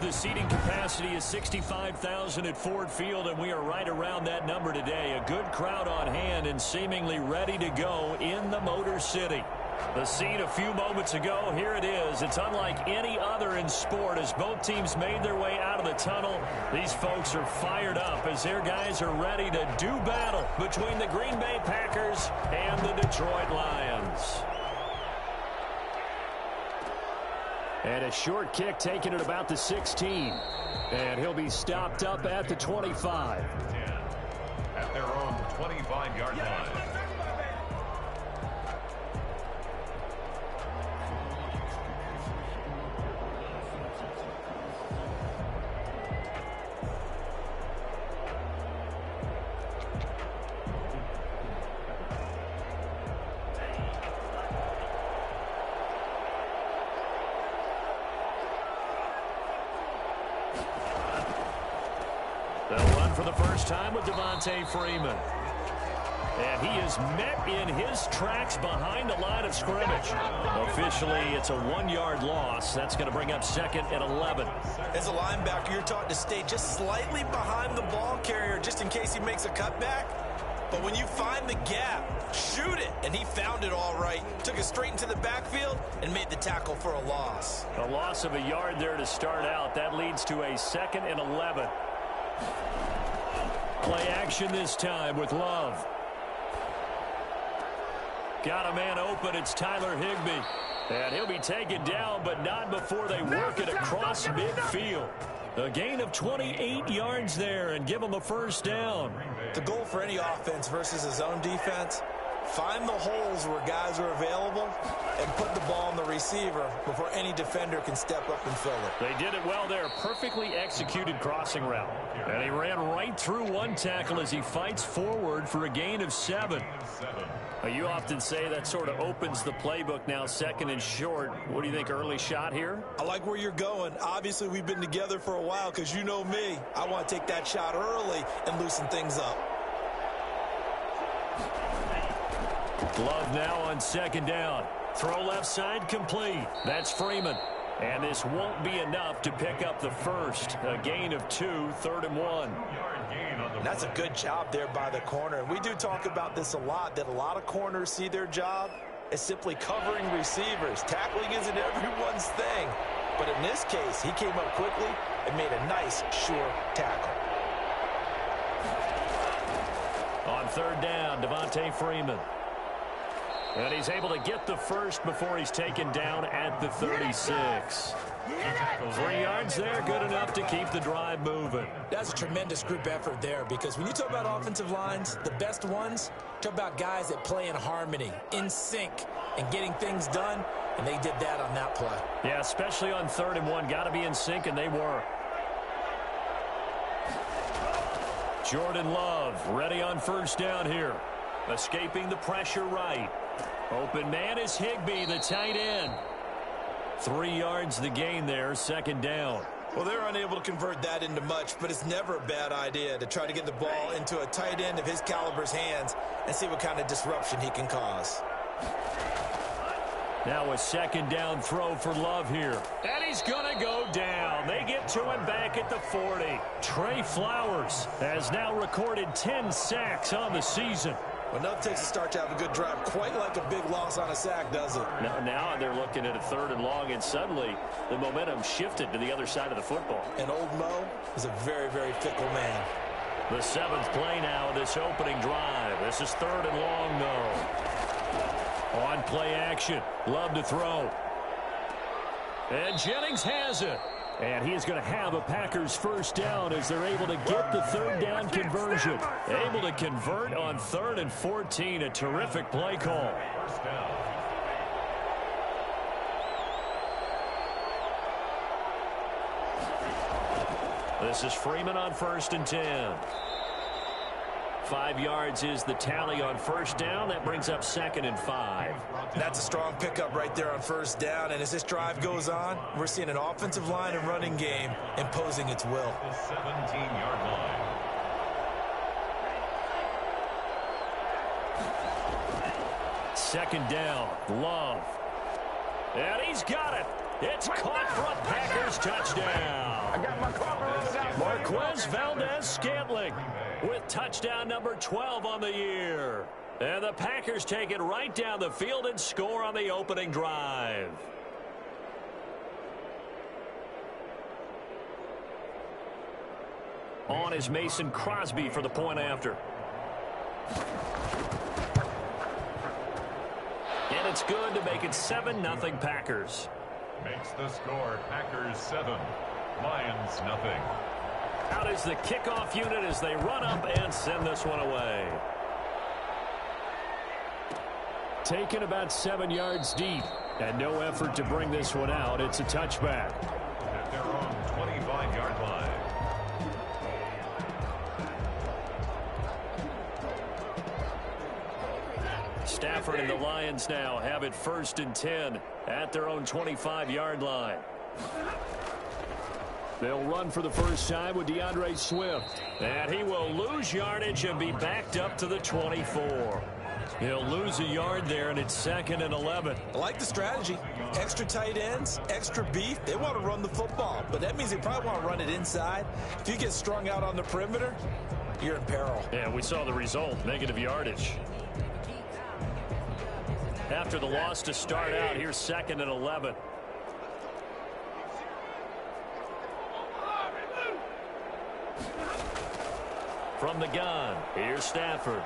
The seating capacity is 65,000 at Ford Field, and we are right around that number today. A good crowd on hand and seemingly ready to go in the Motor City. The scene a few moments ago, here it is. It's unlike any other in sport as both teams made their way out of the tunnel. These folks are fired up as their guys are ready to do battle between the Green Bay Packers and the Detroit Lions. And a short kick taken at about the 16. And he'll be stopped up at the 25. 10 at their own 25-yard line. They'll run for the first time with Devontae Freeman. And he is met in his tracks behind the line of scrimmage. Officially, it's a 1-yard loss. That's going to bring up 2nd and 11. As a linebacker, you're taught to stay just slightly behind the ball carrier just in case he makes a cutback. But when you find the gap, shoot it. And he found it all right. Took it straight into the backfield and made the tackle for a loss. A loss of a yard there to start out. That leads to a 2nd and 11. Play action this time with Love. Got a man open. It's Tyler Higbee. And he'll be taken down, but not before they work it across midfield. A gain of 28 yards there and give him a first down. The goal for any offense versus his own defense, find the holes where guys are available and put the ball on the receiver before any defender can step up and fill it. They did it well there. Perfectly executed crossing route. And he ran right through one tackle as he fights forward for a gain of 7. You often say that sort of opens the playbook now, 2nd and short. What do you think, early shot here? I like where you're going. Obviously, we've been together for a while because you know me. I want to take that shot early and loosen things up. Love now on 2nd down. Throw left side complete. That's Freeman. And this won't be enough to pick up the first. A gain of 2, 3rd and 1. That's a good job there by the corner. We do talk about this a lot, that a lot of corners see their job as simply covering receivers. Tackling isn't everyone's thing. But in this case, he came up quickly and made a nice, sure tackle. On 3rd down, Devontae Freeman. And he's able to get the first before he's taken down at the 36. 3 yards there, good enough to keep the drive moving. That's a tremendous group effort there because when you talk about offensive lines, the best ones, talk about guys that play in harmony, in sync, and getting things done, and they did that on that play. Yeah, especially on 3rd and 1. Got to be in sync, and they were. Jordan Love ready on 1st down here. Escaping the pressure right. Open man is Higbee, the tight end. 3 yards the gain there, 2nd down. Well, they're unable to convert that into much, but it's never a bad idea to try to get the ball into a tight end of his caliber's hands and see what kind of disruption he can cause. Now a 2nd down throw for Love here. And he's going to go down. They get to him back at the 40. Trey Flowers has now recorded 10 sacks on the season. Well, nothing takes a start to have a good drive quite like a big loss on a sack, does it? Now they're looking at a 3rd and long, and suddenly the momentum shifted to the other side of the football. And old Mo is a very, very fickle man. The 7th play now, this opening drive. This is 3rd and long, though. On play action, Love to throw. And Jennings has it. And he is going to have a Packers first down as they're able to get the 3rd down conversion. Able to convert on 3rd and 14. A terrific play call. This is Freeman on 1st and 10. 5 yards is the tally on 1st down. That brings up 2nd and 5. That's a strong pickup right there on 1st down. And as this drive goes on, we're seeing an offensive line and running game imposing its will. The 17-yard line. 2nd down, Love. And he's got it. It's caught for a Packers touchdown. I got my Marquez Valdez-Scantling with touchdown number 12 on the year. And the Packers take it right down the field and score on the opening drive. On is Mason Crosby for the point after. And it's good to make it 7-0 Packers. Makes the score Packers 7, Lions nothing. Out is the kickoff unit as they run up and send this one away. Taken about 7 yards deep and no effort to bring this one out. It's a touchback. At their own 25-yard line. Stafford and the Lions now have it 1st and 10 at their own 25-yard line. They'll run for the first time with DeAndre Swift. And he will lose yardage and be backed up to the 24. He'll lose a yard there, and it's 2nd and 11. I like the strategy. Extra tight ends, extra beef. They want to run the football, but that means they probably want to run it inside. If you get strung out on the perimeter, you're in peril. Yeah, we saw the result, negative yardage. After the loss to start out, here's 2nd and 11. From the gun, here's Stafford.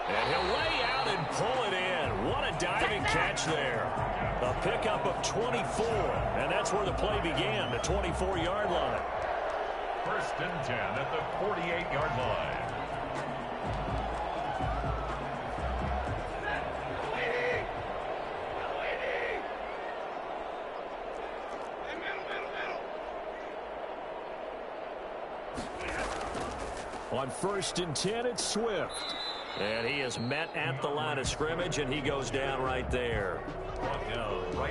And he'll lay out and pull it in. What a diving catch there. A pickup of 24, and that's where the play began, the 24-yard line. 1st and 10 at the 48-yard line. On 1st and 10, it's Swift. And he is met at the line of scrimmage, and he goes down right there.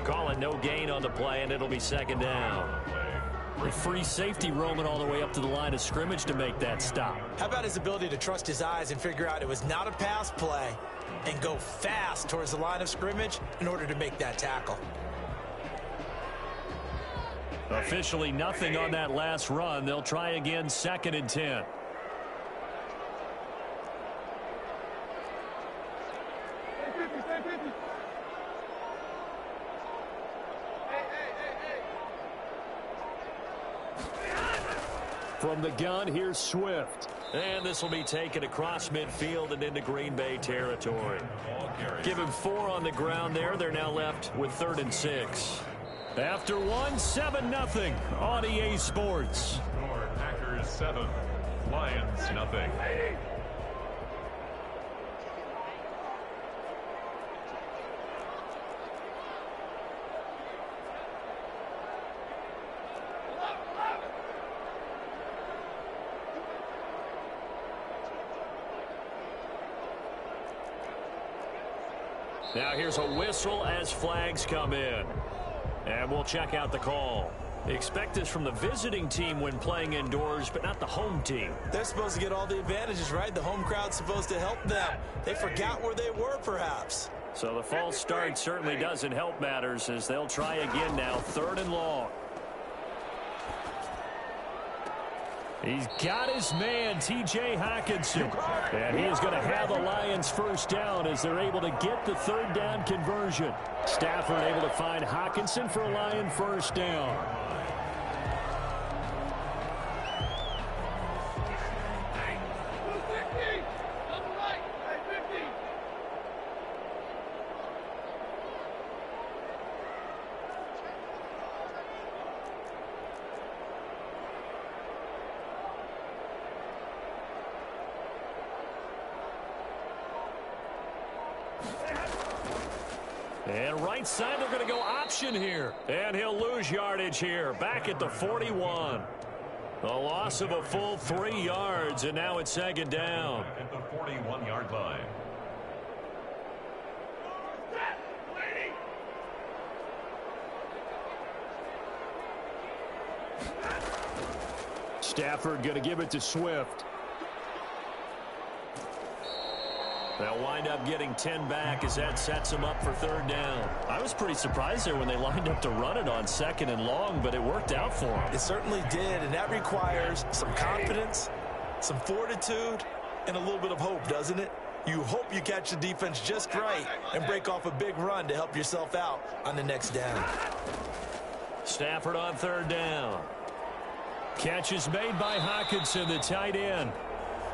Call it no gain on the play, and it'll be 2nd down. A free safety roaming all the way up to the line of scrimmage to make that stop. How about his ability to trust his eyes and figure out it was not a pass play and go fast towards the line of scrimmage in order to make that tackle? Officially nothing on that last run. They'll try again, 2nd and 10. From the gun, here's Swift. And this will be taken across midfield and into Green Bay territory. Give him 4 on the ground there. They're now left with 3rd and 6. After 7-0 on EA Sports. Packers 7, Lions nothing. Now here's a whistle as flags come in. And we'll check out the call. Expect this from the visiting team when playing indoors, but not the home team. They're supposed to get all the advantages, right? The home crowd's supposed to help them. They forgot where they were, perhaps. So the false start certainly doesn't help matters as they'll try again now, 3rd and long. He's got his man, T.J. Hockenson. And he is going to have the Lions 1st down as they're able to get the 3rd down conversion. Stafford able to find Hockenson for a Lion 1st down. And right side, they're going to go option here. And he'll lose yardage here, back at the 41. A loss of a full 3 yards, and now it's 2nd down. At the 41-yard line. Stafford going to give it to Swift. They'll wind up getting 10 back as that sets them up for third down. I was pretty surprised there when they lined up to run it on 2nd and long, but it worked out for them. It certainly did, and that requires some confidence, some fortitude, and a little bit of hope, doesn't it? You hope you catch the defense just right and break off a big run to help yourself out on the next down. Stafford on third down. Catch is made by Hockenson, the tight end.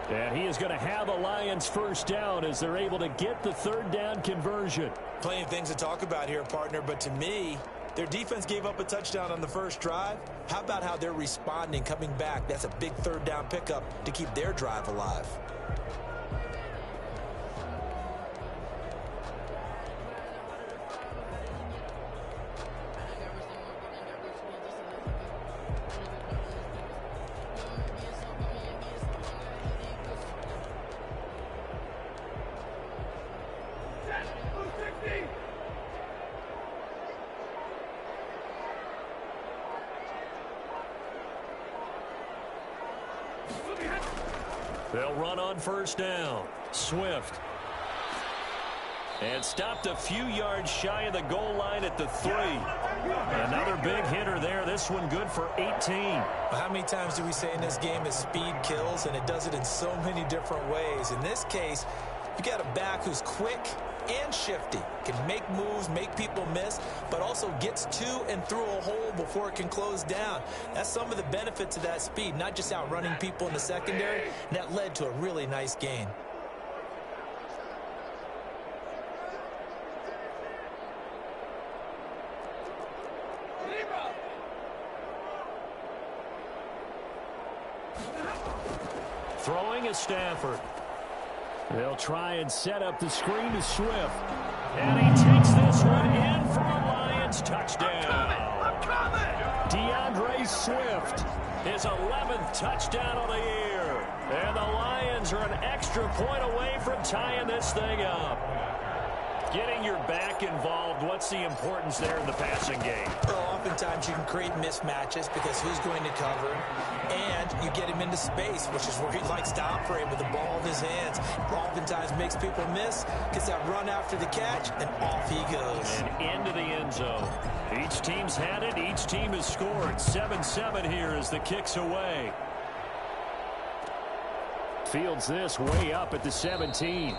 And he is going to have a Lions first down as they're able to get the third down conversion. Plenty of things to talk about here, partner, but to me, their defense gave up a touchdown on the first drive. How about how they're responding, coming back? That's a big third down pickup to keep their drive alive. They'll run on first down. Swift. And stopped a few yards shy of the goal line at the 3. Another big hitter there. This one good for 18. How many times do we say in this game is speed kills, and it does it in so many different ways. In this case, you got a back who's quick and shifty, can make moves, make people miss, but also gets to and through a hole before it can close down. That's some of the benefits of that speed, not just outrunning people in the secondary, and that led to a really nice gain. Throwing is Stafford. They'll try and set up the screen to Swift. And he takes this one in for a Lions touchdown. DeAndre Swift, his 11th touchdown of the year. And the Lions are an extra point away from tying this thing up. Getting your back involved, what's the importance there in the passing game? Well, oftentimes you can create mismatches because who's going to cover, and you get him into space, which is where he likes to operate with the ball in his hands. Oftentimes makes people miss, gets that run after the catch, and off he goes. And into the end zone. Each team's had it, each team has scored. 7-7 here as the kick's away. Fields this way up at the 17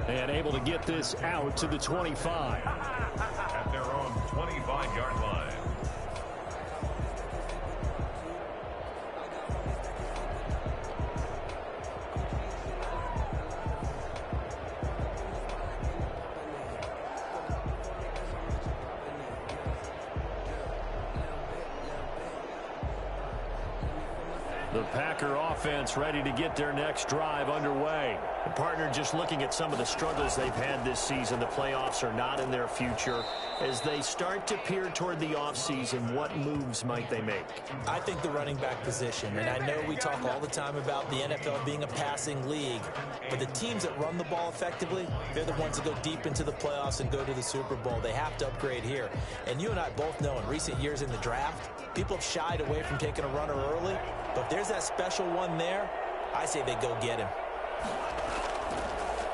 and able to get this out to the 25. At their own 25-yard line. The Packer offense ready to get their next drive underway. The partner, just looking at some of the struggles they've had this season, the playoffs are not in their future. As they start to peer toward the offseason, what moves might they make? I think the running back position, and I know we talk all the time about the NFL being a passing league, but the teams that run the ball effectively, they're the ones that go deep into the playoffs and go to the Super Bowl. They have to upgrade here. And you and I both know in recent years in the draft, people have shied away from taking a runner early, but if there's that special one there, I say they go get him.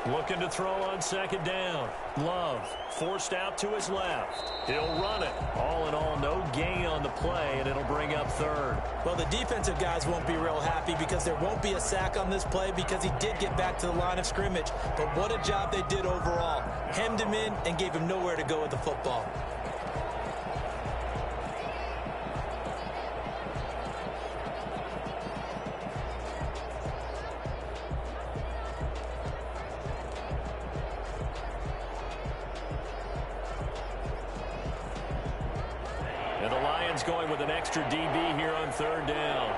Looking to throw on second down. Love forced out to his left. He'll run it. All in all, no gain on the play, and it'll bring up third. Well, the defensive guys won't be real happy because there won't be a sack on this play because he did get back to the line of scrimmage. But what a job they did overall. Hemmed him in and gave him nowhere to go with the football. Going with an extra DB here on third down.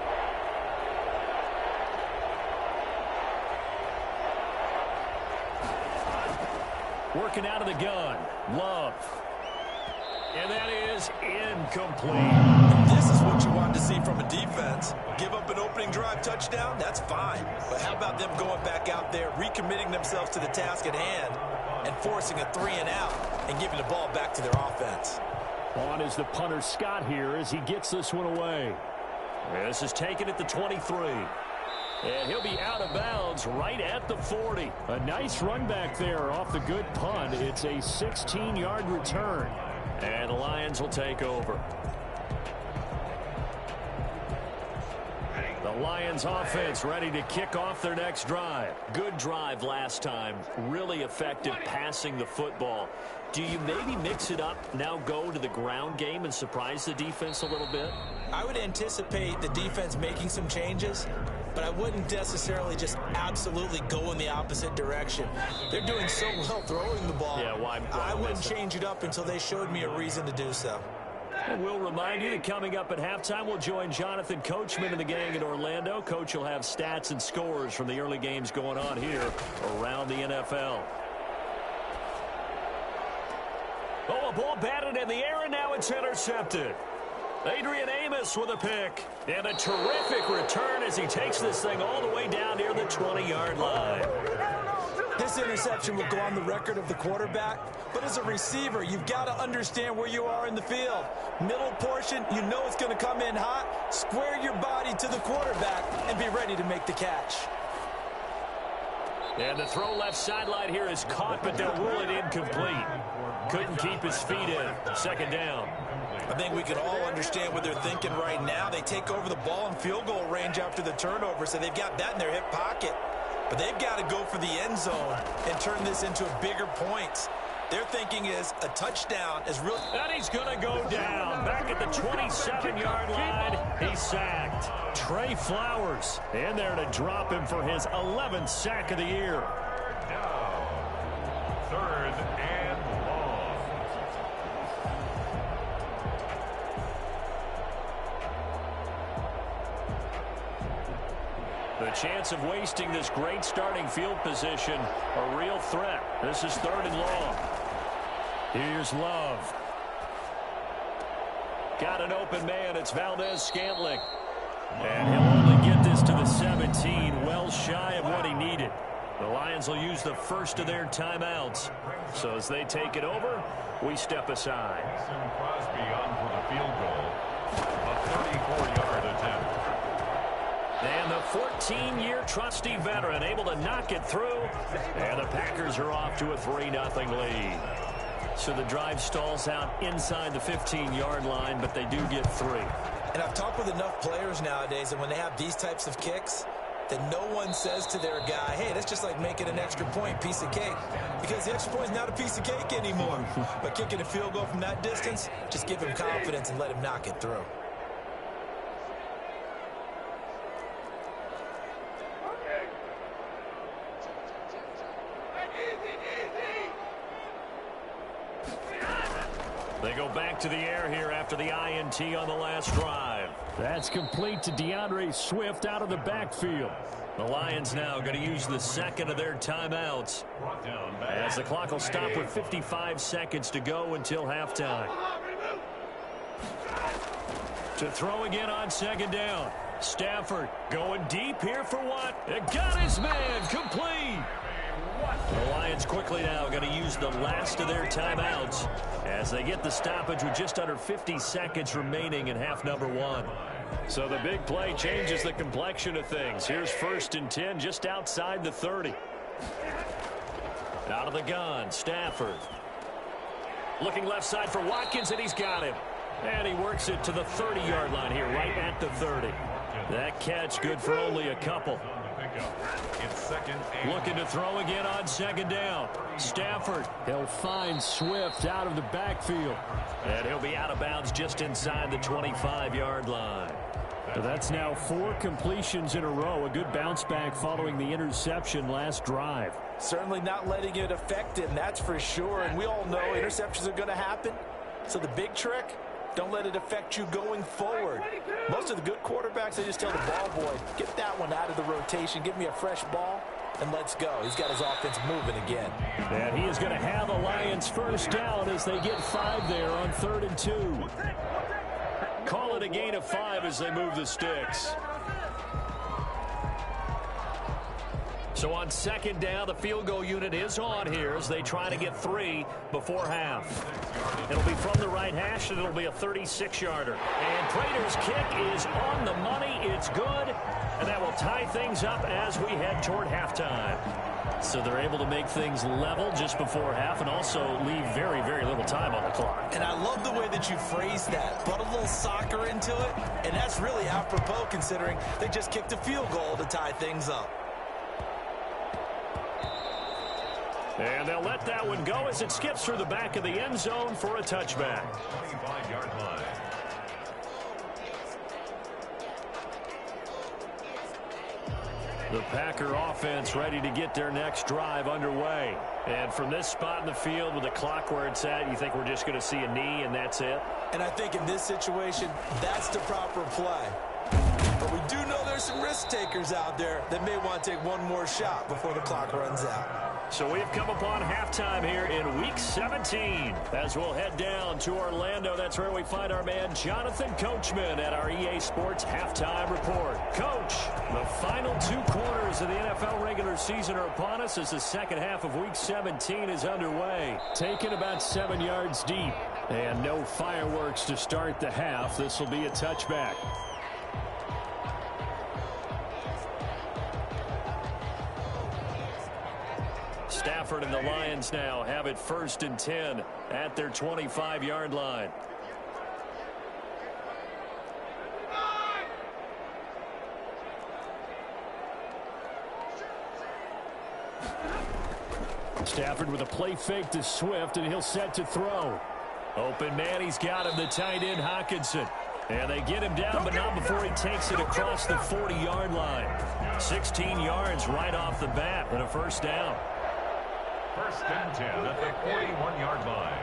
Working out of the gun. Love. And that is incomplete. This is what you want to see from a defense. Give up an opening drive touchdown, that's fine. But how about them going back out there, recommitting themselves to the task at hand, and forcing a 3-and-out and giving the ball back to their offense. On is the punter Scott here as he gets this one away. This is taken at the 23. And he'll be out of bounds right at the 40. A nice run back there off the good punt. It's a 16-yard return. And the Lions will take over. The Lions offense ready to kick off their next drive. Good drive last time. Really effective passing the football. Do you maybe mix it up, now go to the ground game and surprise the defense a little bit? I would anticipate the defense making some changes, but I wouldn't necessarily just absolutely go in the opposite direction. They're doing so well throwing the ball. Yeah, why I wouldn't change it up until they showed me a reason to do so. We'll remind you that coming up at halftime, we'll join Jonathan Coachman and the gang in Orlando. Coach will have stats and scores from the early games going on here around the NFL. Oh, a ball batted in the air, and now it's intercepted. Adrian Amos with a pick. And a terrific return as he takes this thing all the way down near the 20-yard line. This interception will go on the record of the quarterback, but as a receiver, you've got to understand where you are in the field. Middle portion, you know it's going to come in hot. Square your body to the quarterback and be ready to make the catch. And the throw left sideline here is caught, but they'll rule it incomplete. Couldn't keep his feet in. Second down. I think we can all understand what they're thinking right now. They take over the ball in field goal range after the turnover, so they've got that in their hip pocket. But they've got to go for the end zone and turn this into a bigger point. Their thinking is a touchdown is really... And he's going to go down. Back at the 27-yard line, he's sacked. Trey Flowers in there to drop him for his 11th sack of the year. Down. Third and long. The chance of wasting this great starting field position, a real threat. This is third and long. Here's Love. Got an open man. It's Valdez-Scantling. And he'll only get this to the 17, well shy of what he needed. The Lions will use the first of their timeouts. So as they take it over, we step aside. Crosby on for the field goal. A 34-yard attempt. And the 14-year trusty veteran able to knock it through. And the Packers are off to a 3-0 lead. So the drive stalls out inside the 15-yard line, but they do get 3. And I've talked with enough players nowadays, and when they have these types of kicks, that no one says to their guy, hey, that's just like making an extra point, piece of cake. Because the extra point is not a piece of cake anymore. But kicking a field goal from that distance, just give him confidence and let him knock it through. They go back to the air here after the INT on the last drive. That's complete to DeAndre Swift out of the backfield. The Lions now going to use the second of their timeouts as the clock will stop with 55 seconds to go until halftime. To throw again on second down. Stafford going deep here for what? It got his man complete. The Lions quickly now going to use the last of their timeouts as they get the stoppage with just under 50 seconds remaining in half number 1. So the big play changes the complexion of things. Here's 1st and 10 just outside the 30. Out of the gun, Stafford. Looking left side for Watkins, and he's got him. And he works it to the 30-yard line here, right at the 30. That catch good for only a couple. Looking to throw again on second down. Stafford. He'll find Swift out of the backfield. And he'll be out of bounds just inside the 25-yard line. So that's now 4 completions in a row. A good bounce back following the interception last drive. Certainly not letting it affect him, that's for sure. And we all know interceptions are going to happen. So the big trick, don't let it affect you going forward. Most of the good quarterbacks, they just tell the ball boy, get that one out of the rotation, give me a fresh ball, and let's go. He's got his offense moving again. And he is going to have a Lions first down as they get 5 there on 3rd and 2. Call it a gain of 5 as they move the sticks. So on second down, the field goal unit is on here as they try to get 3 before half. It'll be from the right hash, and it'll be a 36-yarder. And Prater's kick is on the money. It's good, and that will tie things up as we head toward halftime. So they're able to make things level just before half and also leave very, very little time on the clock. And I love the way that you phrase that. Put a little soccer into it, and that's really apropos considering they just kicked a field goal to tie things up. And they'll let that one go as it skips through the back of the end zone for a touchback. 25-yard line. The Packer offense ready to get their next drive underway. And from this spot in the field with the clock where it's at, you think we're just going to see a knee and that's it? And I think in this situation, that's the proper play. But we do know there's some risk takers out there that may want to take one more shot before the clock runs out. So we've come upon halftime here in Week 17. As we'll head down to Orlando, that's where we find our man Jonathan Coachman at our EA Sports Halftime Report. Coach, the final 2 quarters of the NFL regular season are upon us as the second half of Week 17 is underway. Taken about 7 yards deep. And no fireworks to start the half. This will be a touchback. Stafford and the Lions now have it 1st and 10 at their 25-yard line. Stafford with a play fake to Swift, and he'll set to throw. Open man, he's got him, the tight end Hockenson. And they get him down, but not before he takes it across the 40-yard line. 16 yards right off the bat and a first down. 1st and 10 at the 41-yard line.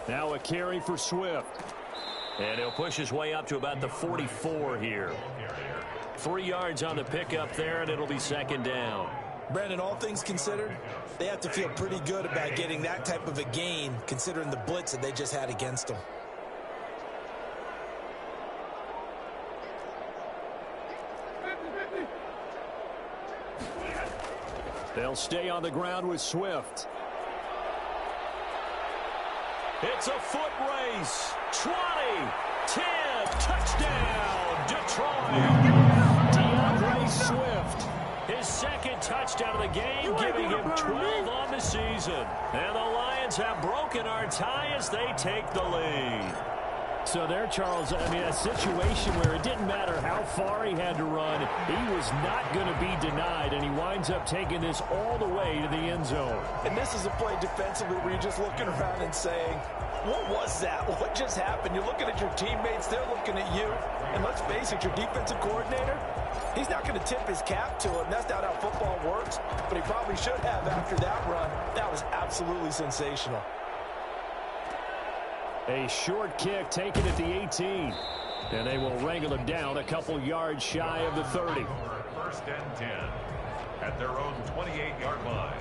Now a carry for Swift. And he'll push his way up to about the 44 here. 3 yards on the pickup there, and it'll be 2nd down. Brandon, all things considered, they have to feel pretty good about getting that type of a gain considering the blitz that they just had against them. They'll stay on the ground with Swift. It's a foot race. 20, 10, touchdown, Detroit. DeAndre Swift, his 2nd touchdown of the game, giving him 12 on the season. And the Lions have broken our tie as they take the lead. So there, Charles, I mean, a situation where it didn't matter how far he had to run, he was not going to be denied, and he winds up taking this all the way to the end zone. And this is a play defensively where you're just looking around and saying, what was that? What just happened? You're looking at your teammates, they're looking at you. And let's face it, your defensive coordinator, he's not going to tip his cap to him. That's not how football works, but he probably should have after that run. That was absolutely sensational. A short kick taken at the 18. And they will wrangle him down a couple yards shy of the 30. 1st and 10 at their own 28-yard line.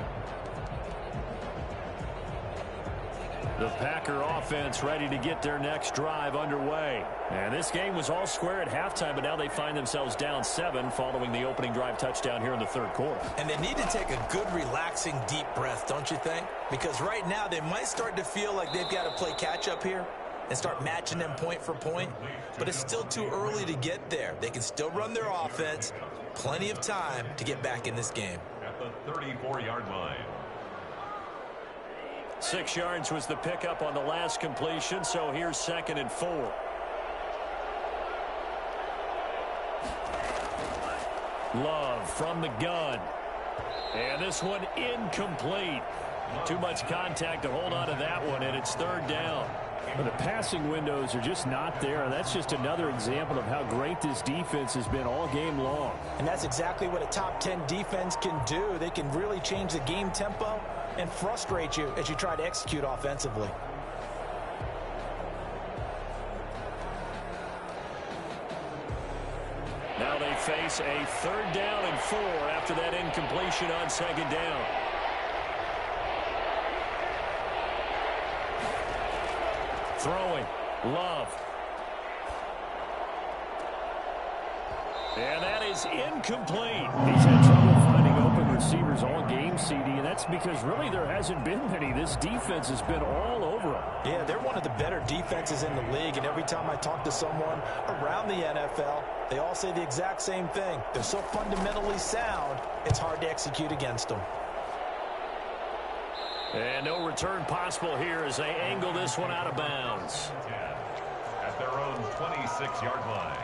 The Packer offense ready to get their next drive underway. And this game was all square at halftime, but now they find themselves down 7 following the opening drive touchdown here in the 3rd quarter. And they need to take a good, relaxing, deep breath, don't you think? Because right now they might start to feel like they've got to play catch-up here and start matching them point for point. But it's still too early to get there. They can still run their offense. Plenty of time to get back in this game. At the 34-yard line. 6 yards was the pickup on the last completion, so here's 2nd and 4. Love from the gun. And this one incomplete. Too much contact to hold on to that one, and it's 3rd down. Well, the passing windows are just not there, and that's just another example of how great this defense has been all game long. And that's exactly what a top 10 defense can do. They can really change the game tempo and frustrate you as you try to execute offensively. Now they face a 3rd down and 4 after that incompletion on 2nd down. Throwing. Love. And that is incomplete. He's had trouble finding open receivers all game, CD, and that's because really there hasn't been many. This defense has been all over them. Yeah, they're one of the better defenses in the league, and every time I talk to someone around the NFL, they all say the exact same thing. They're so fundamentally sound, it's hard to execute against them. And no return possible here as they angle this one out of bounds. At their own 26-yard line.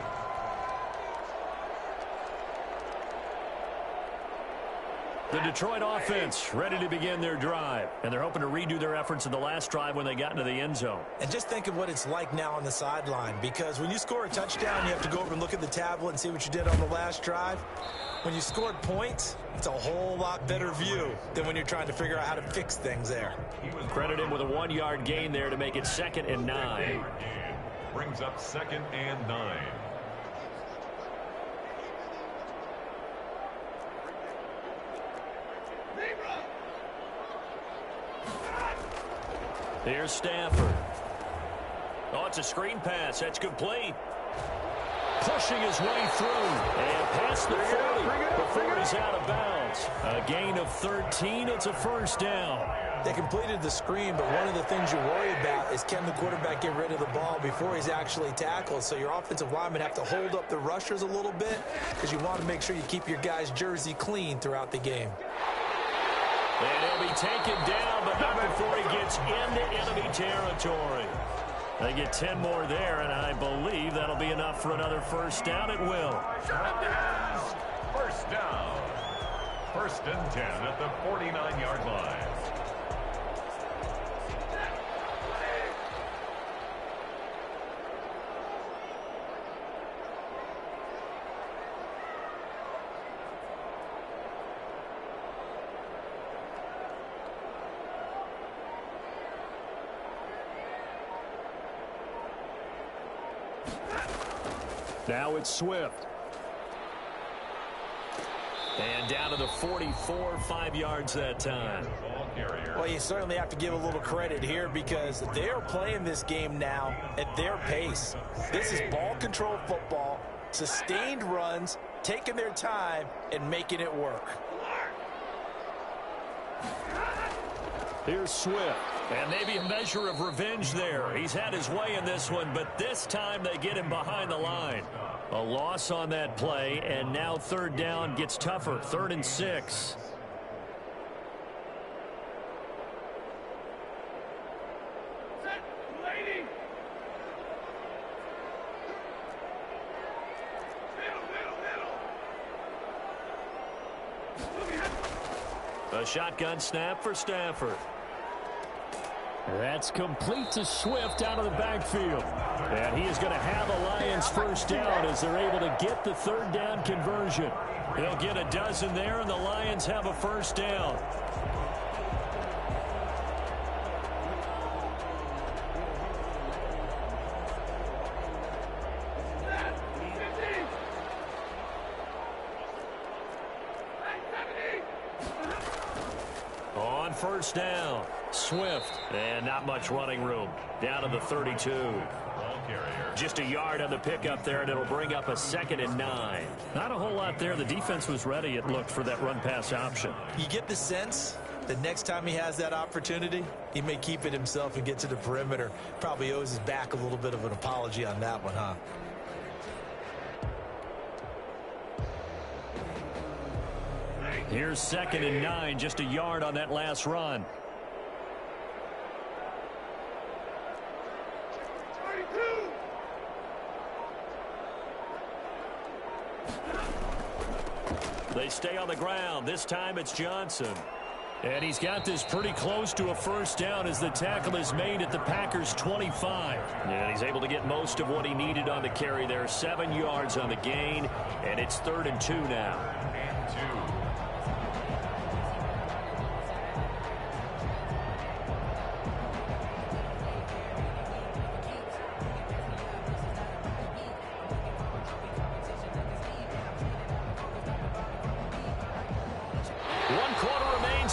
The Detroit offense ready to begin their drive. And they're hoping to redo their efforts in the last drive when they got into the end zone. And just think of what it's like now on the sideline, because when you score a touchdown, you have to go over and look at the tablet and see what you did on the last drive. When you scored points, it's a whole lot better view than when you're trying to figure out how to fix things there. Credit him with a 1-yard gain there to make it 2nd and 9. Brings up 2nd and 9. Here's Stafford. Oh, it's a screen pass. That's complete. Pushing his way through. And past the 40 before he's out of bounds. A gain of 13. It's a first down. They completed the screen, but one of the things you worry about is can the quarterback get rid of the ball before he's actually tackled. So your offensive linemen have to hold up the rushers a little bit because you want to make sure you keep your guy's jersey clean throughout the game. And he'll be taken down, but not before he gets into enemy territory. They get 10 more there, and I believe that'll be enough for another first down. It will. First down. 1st and 10 at the 49-yard line. Now it's Swift. And down to the 44, 5 yards that time. Well, you certainly have to give a little credit here because they're playing this game now at their pace. This is ball control football, sustained runs, taking their time, and making it work. Here's Swift. And maybe a measure of revenge there. He's had his way in this one, but this time they get him behind the line. A loss on that play, and now 3rd down gets tougher. 3rd and 6. A shotgun snap for Stafford. That's complete to Swift out of the backfield. And he is going to have a Lions first down as they're able to get the 3rd down conversion. They'll get a dozen there, and the Lions have a first down. On first down, Swift, and not much running room. Down to the 32. Just a yard on the pickup there, and it'll bring up a 2nd and 9. Not a whole lot there. The defense was ready, it looked, for that run-pass option. You get the sense that next time he has that opportunity, he may keep it himself and get to the perimeter. Probably owes his back a little bit of an apology on that one, huh? Here's 2nd and 9, just a yard on that last run. They stay on the ground. This time it's Johnson. And he's got this pretty close to a first down as the tackle is made at the Packers' 25. And he's able to get most of what he needed on the carry there. 7 yards on the gain, and it's 3rd and 2 now.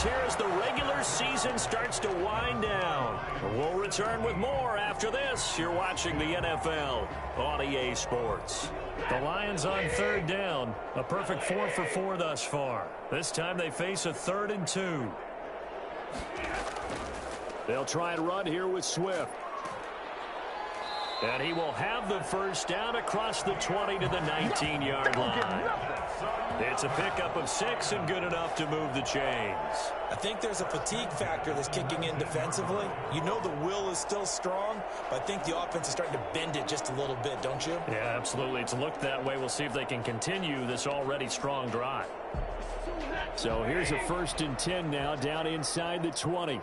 Here as the regular season starts to wind down. We'll return with more after this. You're watching the NFL on EA Sports. The Lions on third down. A perfect 4 for 4 thus far. This time they face a 3rd and 2. They'll try and run here with Swift. And he will have the first down across the 20 to the 19-yard line. It's a pickup of 6 and good enough to move the chains. I think there's a fatigue factor that's kicking in defensively. You know the will is still strong, but I think the offense is starting to bend it just a little bit, don't you? Yeah, absolutely. It's looked that way. We'll see if they can continue this already strong drive. So here's a 1st and 10 now down inside the 20.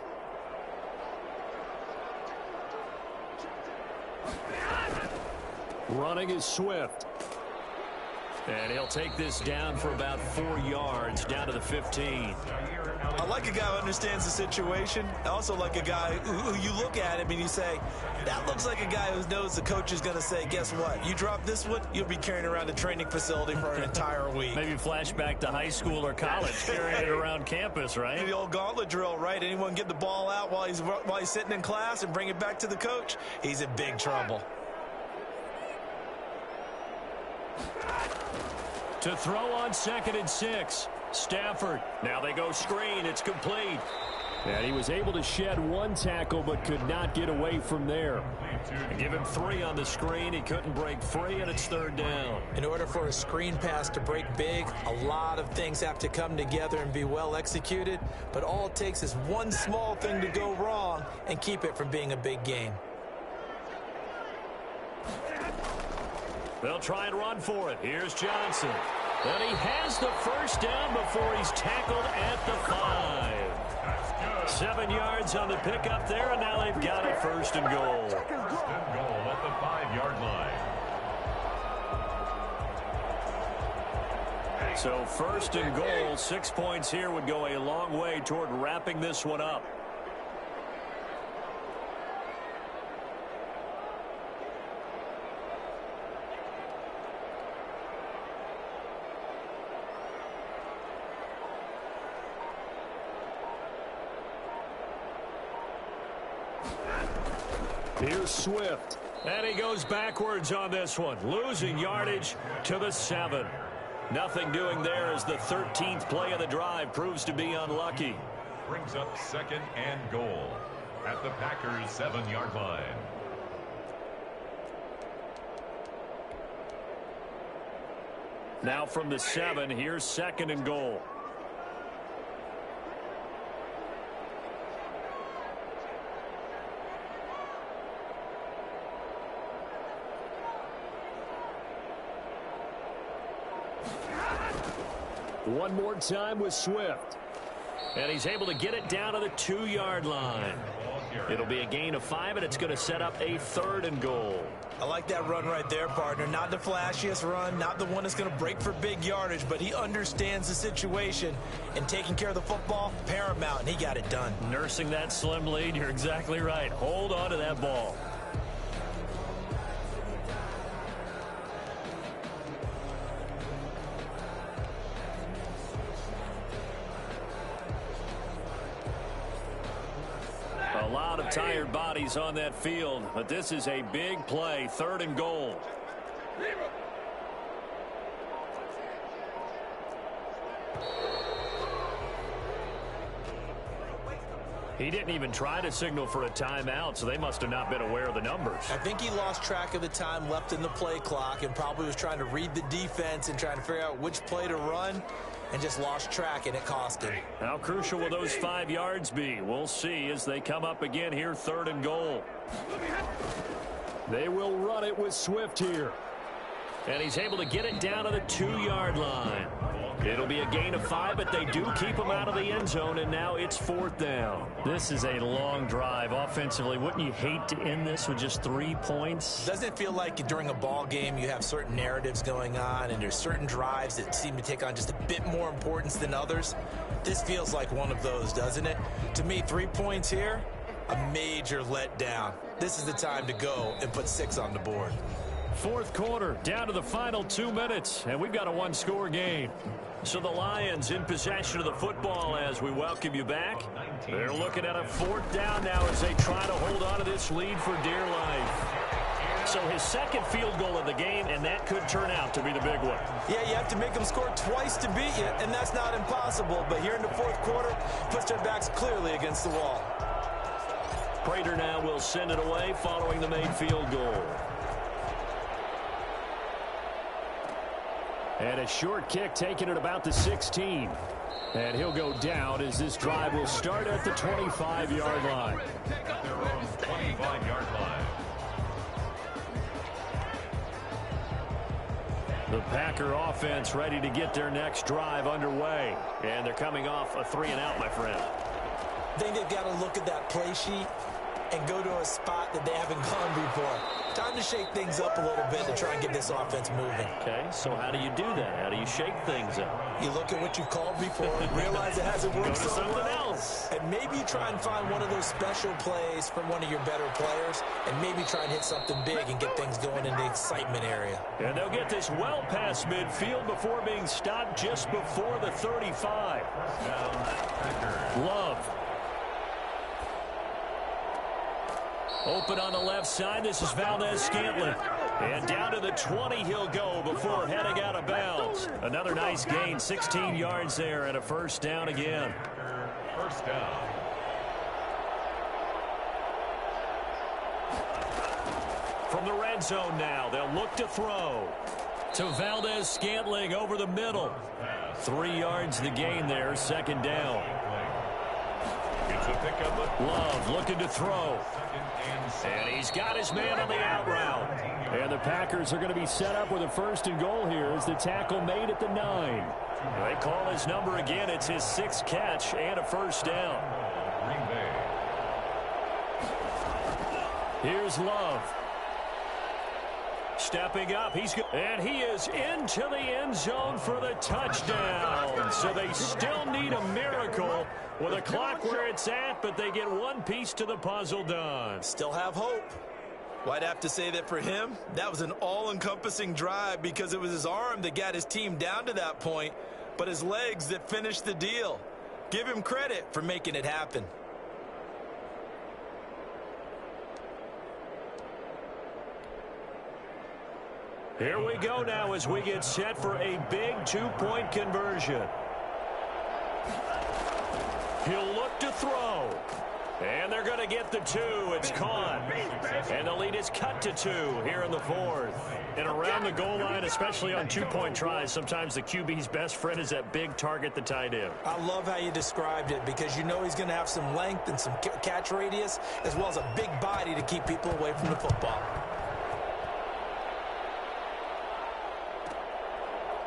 Running is Swift. And he'll take this down for about 4 yards, down to the 15. I like a guy who understands the situation. I also like a guy who you look at him and you say, that looks like a guy who knows the coach is going to say, guess what? You drop this one, you'll be carrying around a training facility for an entire week. Maybe flashback to high school or college, carrying it around campus, right? The old gauntlet drill, right? Anyone get the ball out while he's sitting in class and bring it back to the coach? He's in big trouble. To throw on 2nd and 6. Stafford. Now they go screen. It's complete. And he was able to shed 1 tackle but could not get away from there. Give him 3 on the screen. He couldn't break free, and it's 3rd down. In order for a screen pass to break big, a lot of things have to come together and be well executed. But all it takes is one small thing to go wrong and keep it from being a big gain. They'll try and run for it. Here's Johnson. And he has the first down before he's tackled at the 5. 7 yards on the pickup there, and now they've got it 1st and goal. 1st and goal at the 5-yard line. So 1st and goal, 6 points here would go a long way toward wrapping this one up. Here's Swift. And he goes backwards on this one, losing yardage to the 7. Nothing doing there as the 13th play of the drive proves to be unlucky. Brings up 2nd and goal at the Packers' 7-yard line. Now from the 7, here's 2nd and goal. One more time with Swift. And he's able to get it down to the 2-yard line. It'll be a gain of 5, and it's going to set up a 3rd and goal. I like that run right there, partner. Not the flashiest run, not the one that's going to break for big yardage, but he understands the situation, and taking care of the football, paramount, and he got it done. Nursing that slim lead, you're exactly right. Hold on to that ball. A lot of tired bodies on that field, but this is a big play, 3rd and goal. He didn't even try to signal for a timeout, so they must have not been aware of the numbers. I think he lost track of the time left in the play clock and probably was trying to read the defense and trying to figure out which play to run and just lost track, and it cost him. How crucial will those 5 yards be? We'll see as they come up again here, 3rd and goal. They will run it with Swift here. And he's able to get it down to the 2-yard line. It'll be a gain of 5, but they do keep him out of the end zone, and now it's 4th down. This is a long drive offensively. Wouldn't you hate to end this with just 3 points? Doesn't it feel like during a ball game you have certain narratives going on and there's certain drives that seem to take on just a bit more importance than others? This feels like one of those, doesn't it? To me, 3 points here, a major letdown. This is the time to go and put 6 on the board. 4th quarter, down to the final 2 minutes, and we've got a 1-score game. So the Lions in possession of the football as we welcome you back. They're looking at a 4th down now as they try to hold on to this lead for dear life. So his second field goal of the game, and that could turn out to be the big one. Yeah, you have to make them score twice to beat you, and that's not impossible. But here in the fourth quarter, puts their backs clearly against the wall. Prater now will send it away following the made field goal. And a short kick taken at about the 16. And he'll go down as this drive will start at the 25-yard line. Their own 25-yard line. The Packer offense ready to get their next drive underway. And they're coming off a 3-and-out, my friend. I think they've got to look at that play sheet and go to a spot that they haven't gone before. Time to shake things up a little bit to try and get this offense moving. Okay, so how do you do that? How do you shake things up? You look at what you've called before, realize it hasn't worked so something well, else. and maybe you try and find one of those special plays from one of your better players, and maybe try and hit something big and get things going in the excitement area. And they'll get this well past midfield before being stopped just before the 35. Love. Open on the left side. This is Valdez-Scantling. And down to the 20 he'll go before heading out of bounds. Another nice gain, 16 yards there, and a first down again. First down. From the red zone now, they'll look to throw. To Valdez-Scantling over the middle. 3 yards the gain there, second down. It's a pickup. Love looking to throw. And he's got his man on the out route. And the Packers are going to be set up with a first and goal here as the tackle made at the 9. They call his number again. It's his 6th catch and a first down. Green Bay. Here's Love. Stepping up, and he is into the end zone for the touchdown. So they still need a miracle with a clock where it's at, but they get one piece to the puzzle done. Still have hope. Well, I'd have to say that for him, that was an all-encompassing drive because it was his arm that got his team down to that point, but his legs that finished the deal. Give him credit for making it happen. Here we go now as we get set for a big 2-point conversion. He'll look to throw. And they're going to get the 2. It's caught. And the lead is cut to 2 here in the 4th. And around the goal line, especially on 2-point tries, sometimes the QB's best friend is that big target, the tight end. I love how you described it because you know he's going to have some length and some catch radius as well as a big body to keep people away from the football.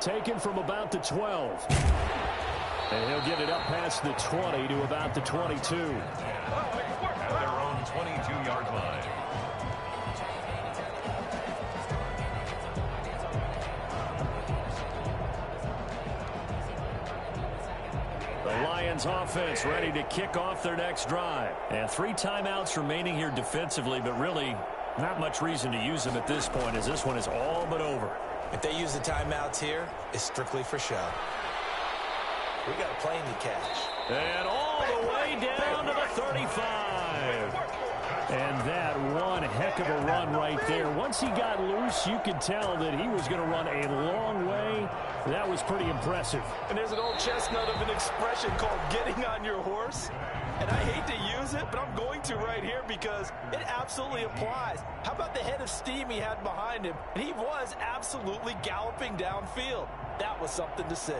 Taken from about the 12. And he'll get it up past the 20 to about the 22. At their own 22-yard line. The Lions offense ready to kick off their next drive. And 3 timeouts remaining here defensively, but really not much reason to use them at this point as this one is all but over. If they use the timeouts here, it's strictly for show. We got a plane to catch. And all the way down to the 35. And that one heck of a run right there. Once he got loose, you could tell that he was going to run a long way. That was pretty impressive. And there's an old chestnut of an expression called getting on your horse. And I hate to use it, but I'm going to right here because it absolutely applies. How about the head of steam he had behind him? And he was absolutely galloping downfield. That was something to see.